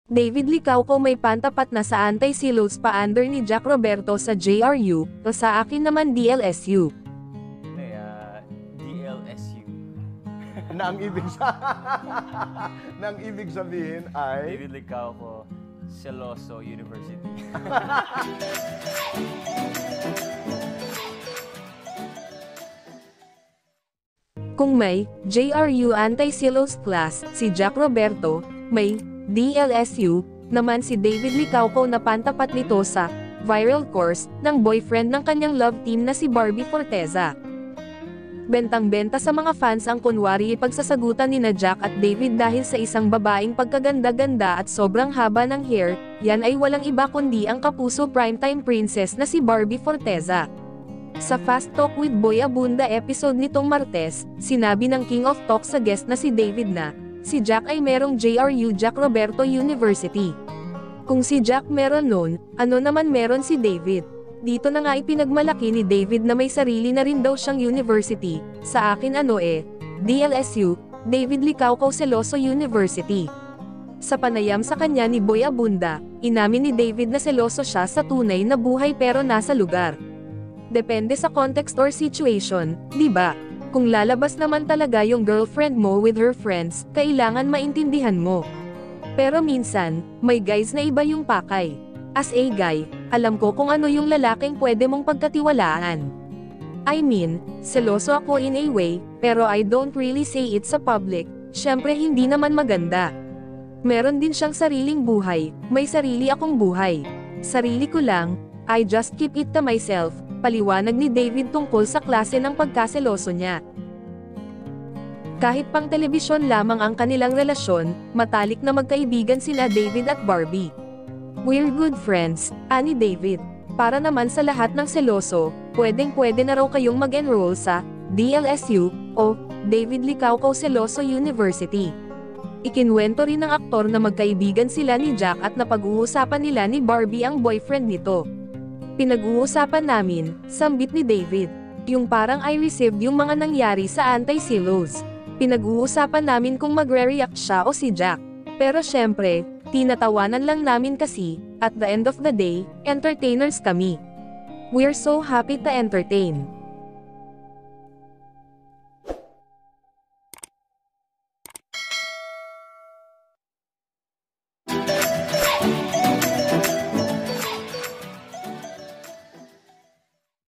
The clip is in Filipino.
David Licauco may pantapat na sa anti-silos pa-under ni Jack Roberto sa JRU, o sa akin naman DLSU. DLSU. Na ang ibig sabihin ay... David Licauco, Seloso University. Kung may JRU anti-silos class si Jack Roberto, may DLSU naman si David Licauco na pantapat nito sa viral course ng boyfriend ng kanyang love team na si Barbie Forteza. Bentang-benta sa mga fans ang kunwari ipagsasagutan ni na Jack at David dahil sa isang babaeng pagkaganda-ganda at sobrang haba ng hair, yan ay walang iba kundi ang kapuso primetime princess na si Barbie Forteza. Sa Fast Talk with Boy Abunda episode nitong Martes, sinabi ng King of Talk sa guest na si David na, si Jack ay merong JRU Jack Roberto University. Kung si Jack meron nun, ano naman meron si David? Dito na nga ipinagmalaki ni David na may sarili na rin daw siyang university, sa akin DLSU, David Licauco Seloso University. Sa panayam sa kanya ni Boy Abunda, inamin ni David na seloso siya sa tunay na buhay pero nasa lugar. Depende sa context or situation, di ba? Kung lalabas naman talaga yung girlfriend mo with her friends, kailangan maintindihan mo. Pero minsan, may guys na iba yung pakay. As a guy, alam ko kung ano yung lalaking pwede mong pagkatiwalaan. I mean, seloso ako in a way, pero I don't really say it sa public, syempre hindi naman maganda. Meron din siyang sariling buhay, may sarili akong buhay. Sarili ko lang, I just keep it to myself, paliwanag ni David tungkol sa klase ng pagkaseloso niya. Kahit pang telebisyon lamang ang kanilang relasyon, matalik na magkaibigan sila David at Barbie. We're good friends, ani David. Para naman sa lahat ng seloso, pwedeng-pwede na raw kayong mag-enroll sa DLSU o David Licauco Seloso University. Ikinwento rin ng aktor na magkaibigan sila ni Jack at napag-uusapan nila ni Barbie ang boyfriend nito. Pinag-uusapan namin, sambit ni David, yung parang I received yung mga nangyari sa anti-silos. Pinag-uusapan namin kung magre-react siya o si Jack. Pero syempre, tinatawanan lang namin kasi, at the end of the day, entertainers kami. We're so happy to entertain.